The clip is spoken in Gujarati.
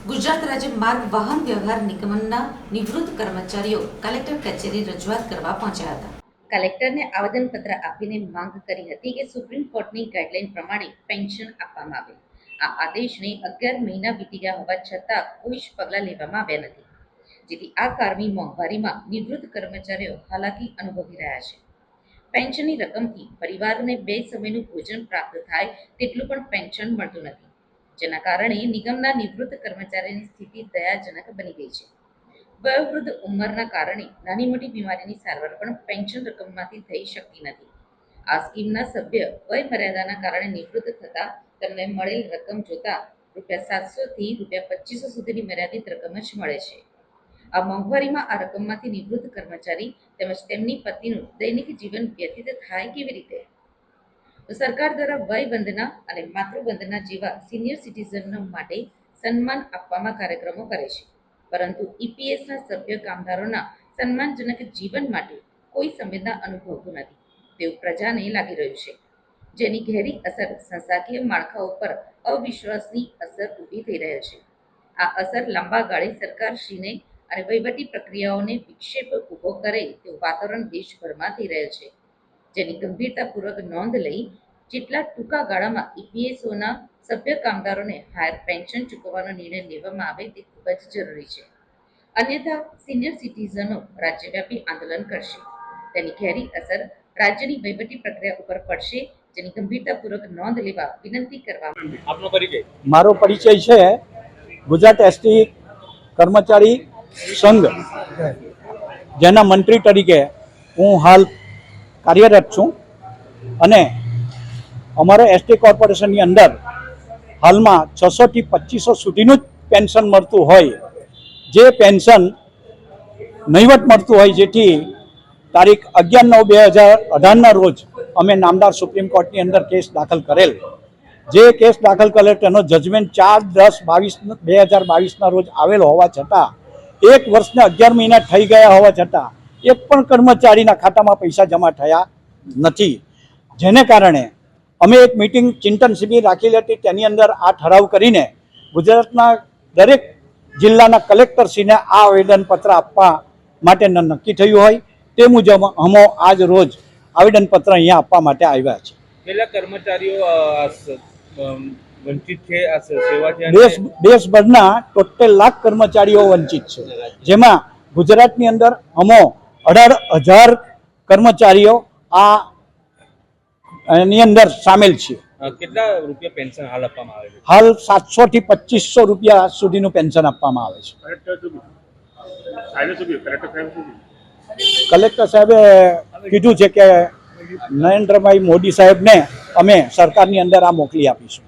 ગુજરાત રાજ્ય માર્ગ વાહન વ્યવહાર નિગમના નિવૃત્ત કર્મચારીઓ કલેક્ટર કચેરી રજૂઆત કરવા પહોંચ્યા હતા। કલેક્ટરને આવેદનપત્ર આપીને માંગ કરી હતી કે સુપ્રીમ કોર્ટની ગાઈડલાઈન પ્રમાણે પેન્શન આપવામાં આવે। આ આદેશને 11 મહિના વીતી ગયા હોવા છતાં કોઈ જ પગલાં લેવામાં આવ્યા નથી, જેથી આ કારમી મોંઘવારીમાં નિવૃત્ત કર્મચારીઓ હાલાકી અનુભવી રહ્યા છે। પેન્શનની રકમથી પરિવારને 2 સમયનું ભોજન પ્રાપ્ત થાય તેટલું પણ પેન્શન મળતું નથી, જેના કારણે નિગમના નિવૃત્ત કર્મચારીની સ્થિતિ દયાજનક બની ગઈ છે। વયોવૃદ્ધ ઉંમરના કારણે નાની મોટી બીમારીની સારવાર પણ પેન્શન રકમમાંથી થઈ શકતી નથી। આ સ્કીમના સભ્ય વય મર્યાદાના કારણે નિવૃત્ત થતા તેમને મળેલ રકમ જોતા ₹700 થી ₹2500 સુધીની મર્યાદિત રકમ જ મળે છે। આ મોંઘવારીમાં આ રકમમાંથી નિવૃત્ત કર્મચારી તેમજ તેમની પત્નીનું દૈનિક જીવન વ્યતીત થાય કેવી રીતે? તો સરકાર દ્વારા વય વંદના અને માતૃવંદના જેવા સિનિયર સિટીઝનો માટે સન્માન આપવામાં કાર્યક્રમો કરે છે, પરંતુ ઈપીએસના સભ્ય કામદારોના સન્માનજનક જીવન માટે કોઈ સંવેદના અનુભવતું નથી તેવું પ્રજાને લાગી રહ્યું છે, જેની ઘેરી અસર સંસ્થાકીય માળખાઓ પર અવિશ્વાસની અસર ઊભી થઈ રહી છે। આ અસર લાંબા ગાળે સરકારશ્રીને અને વહીવટી પ્રક્રિયાઓને વિક્ષેપ ઊભો કરે તેવું વાતાવરણ દેશભરમાં થઈ રહ્યું છે, જેની ગંભીરતાપૂર્વક નોંધ લઈ જેટલા ટૂંકા ગાળામાં ઈપીએસઓના સભ્ય કામદારોને હાયર પેન્શન ચૂકવવાનો નિર્ણય લેવામાં આવે તે ખૂબ જ જરૂરી છે, અન્યથા સિનિયર સિટીઝનો રાજ્યવ્યાપી આંદોલન કરશે। તેની ઘેરી અસર રાજ્યની વહીવટી પ્રક્રિયા ઉપર પડશે, જેની ગંભીરતાપૂર્વક નોંધ લેવા વિનંતી કરવામાં। આપનો પરિચય? મારો પરિચય છે ગુજરાત એસટી કર્મચારી સંઘ, જેના મંત્રી તરીકે હું હાલ કાર્યરત છું અને અમારા એસટી કોર્પોરેશનની અંદર હાલમાં 600 થી 2500 સુધીનું જ પેન્શન મળતું હોય, જે પેન્શન નહીવત મળતું હોય, જેથી તારીખ 11/9/2018ના રોજ અમે નામદાર સુપ્રીમ કોર્ટની અંદર કેસ દાખલ કરેલ। જે કેસ દાખલ કરેલ તેનો જજમેન્ટ 4/10/2022ના રોજ આવેલ હોવા છતાં 1 વર્ષને 11 મહિના થઈ ગયા હોવા છતાં એક પણ કર્મચારીના ખાતામાં પૈસા જમા થયા નથી, જેને કારણે અમે એક મીટિંગ ચિંતન શિબિર રાખેલી હતી। તેની અંદર આ ઠરાવ કરીને ગુજરાતના દરેક જિલ્લાના કલેક્ટરશ્રીને આ આવેદનપત્ર આપવા માટે નક્કી થયું હોય તે મુજબ અમે આજ રોજ આવેદનપત્ર અહીંયા આપવા માટે આવ્યા છે। કેટલા કર્મચારીઓ વંચિત છે આ સેવાથી? દેશભરના ટોટલ લાખ કર્મચારીઓ વંચિત છે, જેમાં ગુજરાતની અંદર અમો 18,000 કર્મચારીઓ આ એની અંદર સામેલ છે। કેટલા રૂપિયા પેન્શન હાલ આપવામાં આવે છે? હાલ 700 થી 2500 રૂપિયા સુધીનું પેન્શન આપવામાં આવે છે। કલેક્ટર સાહેબે કીધું છે કે નરેન્દ્રભાઈ મોદી સાહેબને અમે સરકારની અંદર આ મોકલી આપીશું।